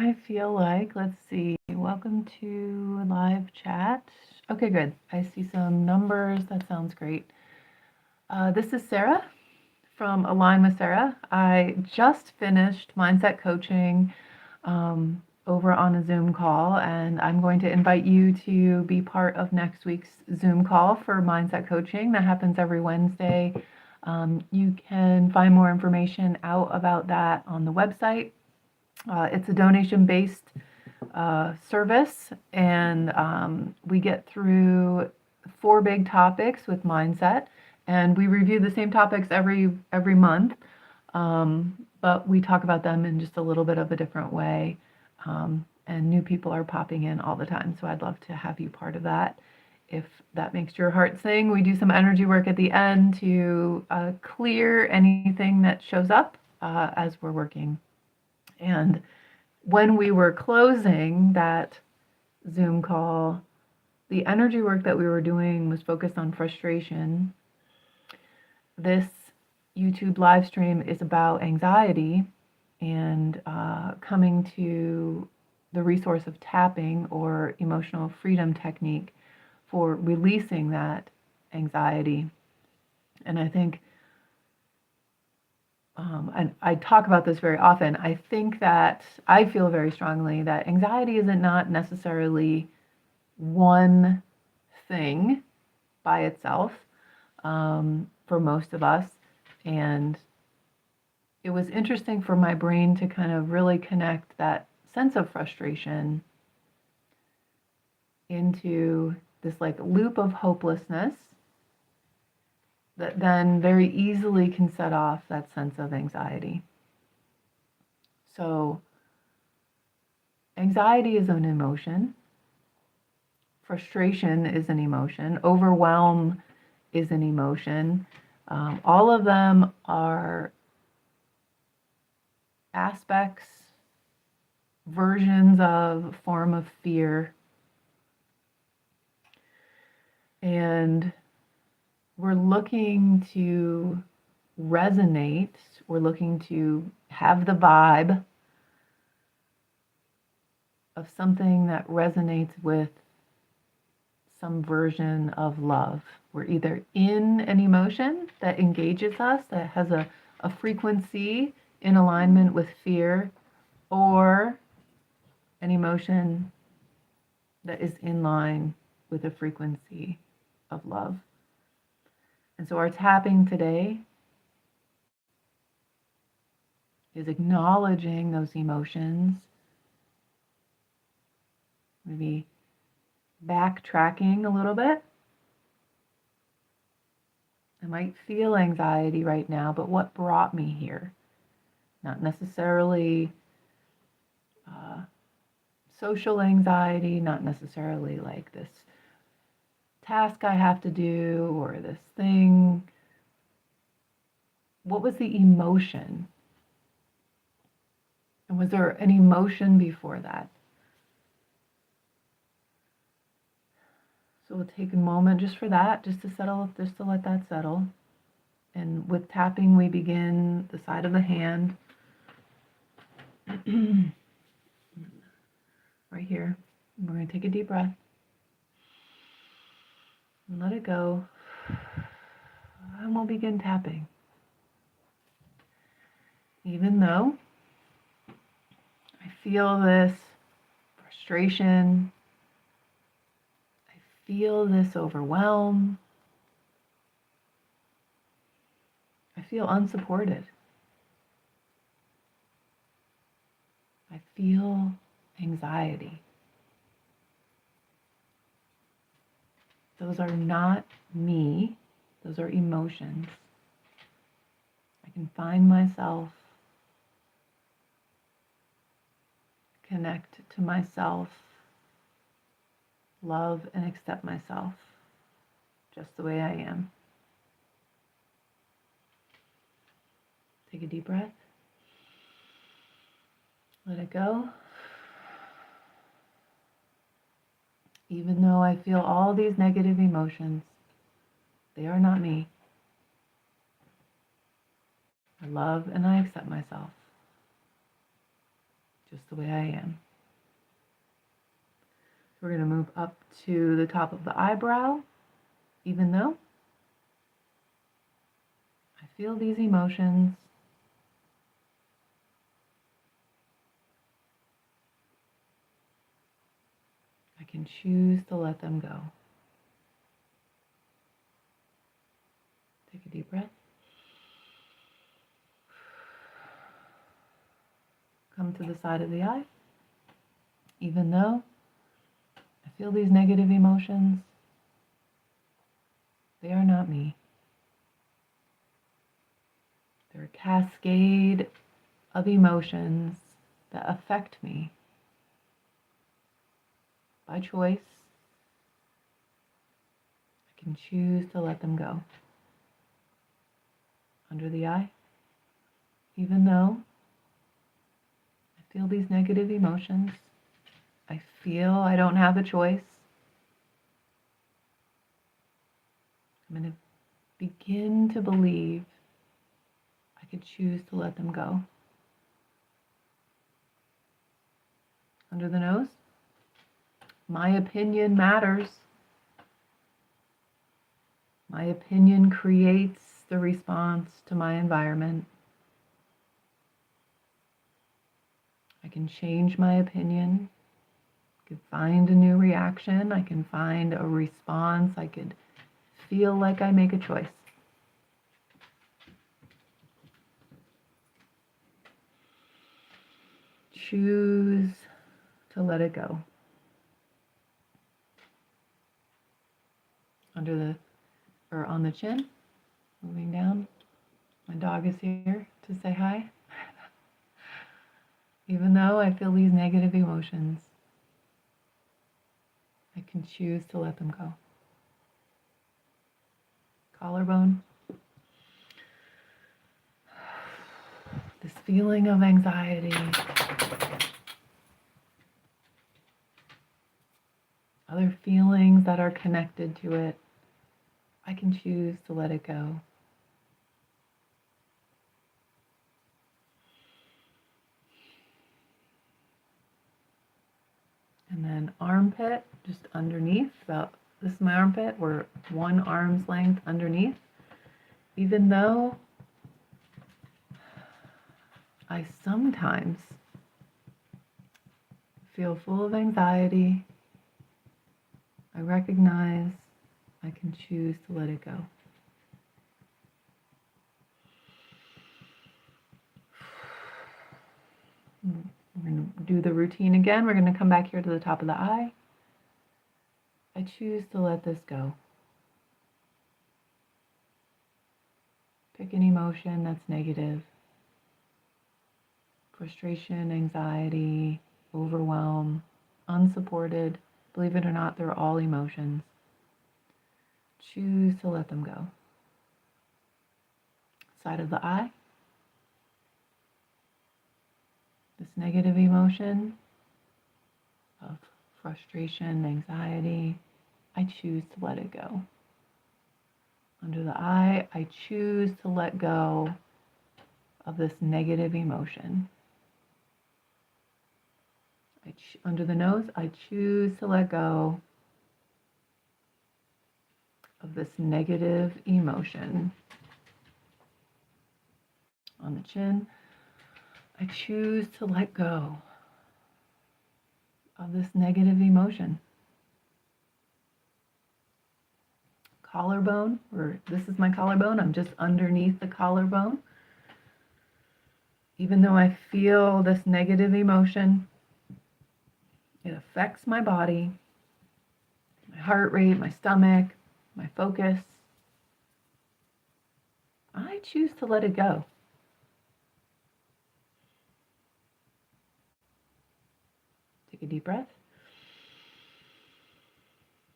I feel like, let's see, welcome to live chat. Okay, good. I see some numbers. That sounds great. This is Sarah from Align with Sarah. I just finished mindset coaching over on a Zoom call, and I'm going to invite you to be part of next week's Zoom call for mindset coaching. That happens every Wednesday. You can find more information out about that on the website. It's a donation-based service, and we get through 4 big topics with mindset, and we review the same topics every month, but we talk about them in just a little bit of a different way. And new people are popping in all the time, so I'd love to have you part of that. If that makes your heart sing, we do some energy work at the end to clear anything that shows up as we're working. And when we were closing that Zoom call, the energy work that we were doing was focused on frustration. This YouTube live stream is about anxiety and coming to the resource of tapping or emotional freedom technique for releasing that anxiety. And I think and I talk about this very often, I think that I feel very strongly that anxiety isn't not necessarily one thing by itself for most of us. And it was interesting for my brain to kind of really connect that sense of frustration into this like loop of hopelessness that then very easily can set off that sense of anxiety. So anxiety is an emotion. Frustration is an emotion. Overwhelm is an emotion. All of them are aspects, versions of form of fear. And we're looking to resonate, we're looking to have the vibe of something that resonates with some version of love. We're either in an emotion that engages us, that has a frequency in alignment with fear, or an emotion that is in line with a frequency of love. And so our tapping today is acknowledging those emotions, maybe backtracking a little bit. I might feel anxiety right now, but what brought me here? Not necessarily social anxiety, not necessarily like this task I have to do or this thing. What was the emotion? And was there an emotion before that? So we'll take a moment just for that, just to settle, just to let that settle. And with tapping, we begin the side of the hand. Right here. We're going to take a deep breath and let it go. And we'll begin tapping. Even though I feel this frustration, I feel this overwhelm, I feel unsupported. I feel anxiety. Those are not me. Those are emotions. I can find myself, connect to myself, love and accept myself just the way I am. Take a deep breath. Let it go. Even though I feel all these negative emotions, they are not me. I love and I accept myself just the way I am. So we're going to move up to the top of the eyebrow, even though I feel these emotions. I can choose to let them go. Take a deep breath. Come to the side of the eye. Even though I feel these negative emotions, they are not me. They're a cascade of emotions that affect me by choice. I can choose to let them go. Under the eye, even though I feel these negative emotions, I feel I don't have a choice. I'm going to begin to believe I could choose to let them go. Under the nose, my opinion matters. My opinion creates the response to my environment. I can change my opinion. I could find a new reaction. I can find a response. I could feel like I make a choice. Choose to let it go. On the chin, moving down. My dog is here to say hi. Even though I feel these negative emotions, I can choose to let them go. Collarbone. This feeling of anxiety. Other feelings that are connected to it. I can choose to let it go. And then armpit, just underneath. This is my armpit. We're 1 arm's length underneath. Even though I sometimes feel full of anxiety, I recognize I can choose to let it go. We're going to do the routine again. We're going to come back here to the top of the eye. I choose to let this go. Pick an emotion that's negative. Frustration, anxiety, overwhelm, unsupported. Believe it or not, they're all emotions. Choose to let them go. Side of the eye. This negative emotion of frustration, anxiety, I choose to let it go. Under the eye, I choose to let go of this negative emotion. Under the nose, I choose to let go of this negative emotion. On the chin, I choose to let go of this negative emotion. Collarbone, this is my collarbone. I'm just underneath the collarbone. Even though I feel this negative emotion, it affects my body, my heart rate, my stomach, my focus. I choose to let it go. Take a deep breath.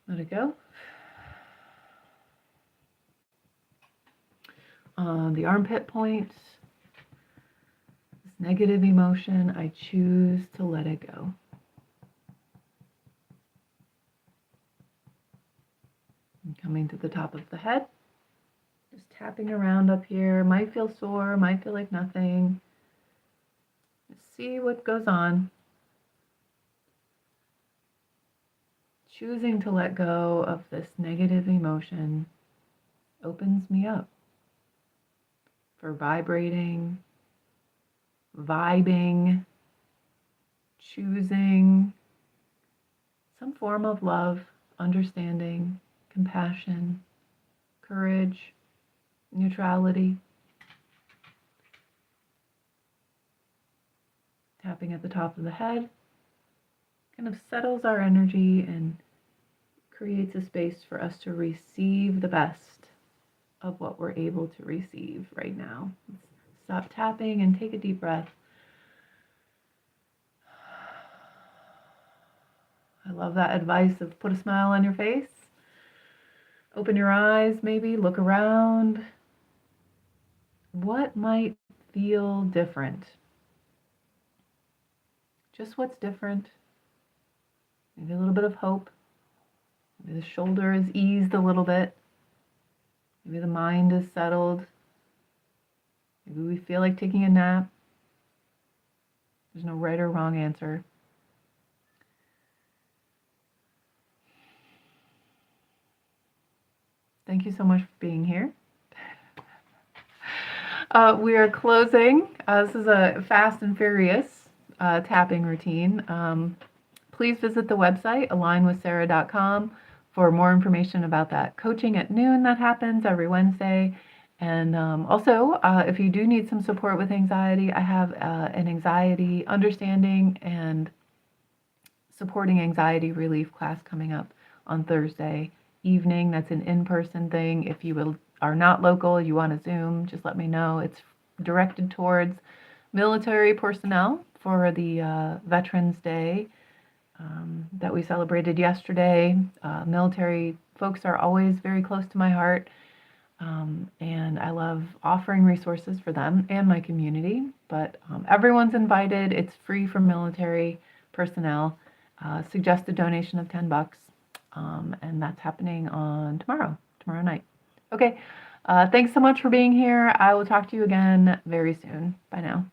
Let it go. The armpit point, this negative emotion, I choose to let it go. And coming to the top of the head, just tapping around up here. Might feel sore, might feel like nothing. Just see what goes on. Choosing to let go of this negative emotion opens me up for vibrating, vibing, choosing some form of love, understanding, compassion, courage, neutrality. Tapping at the top of the head kind of settles our energy and creates a space for us to receive the best of what we're able to receive right now. Let's stop tapping and take a deep breath. I love that advice of put a smile on your face. Open your eyes, maybe look around. What might feel different? Just what's different. Maybe a little bit of hope. Maybe the shoulder is eased a little bit. Maybe the mind is settled. Maybe we feel like taking a nap. There's no right or wrong answer. Thank you so much for being here. We are closing. This is a fast and furious tapping routine. Please visit the website, alignwithsarah.com, for more information about that coaching at noon that happens every Wednesday. And also, if you do need some support with anxiety, I have an anxiety understanding and supporting anxiety relief class coming up on Thursday evening. That's an in-person thing. If you are not local, you want to Zoom, just let me know. It's directed towards military personnel for the Veterans Day that we celebrated yesterday. Military folks are always very close to my heart, and I love offering resources for them and my community, but everyone's invited. It's free for military personnel. Suggest a donation of $10, and that's happening on tomorrow night. Okay, thanks so much for being here. I will talk to you again very soon. Bye now.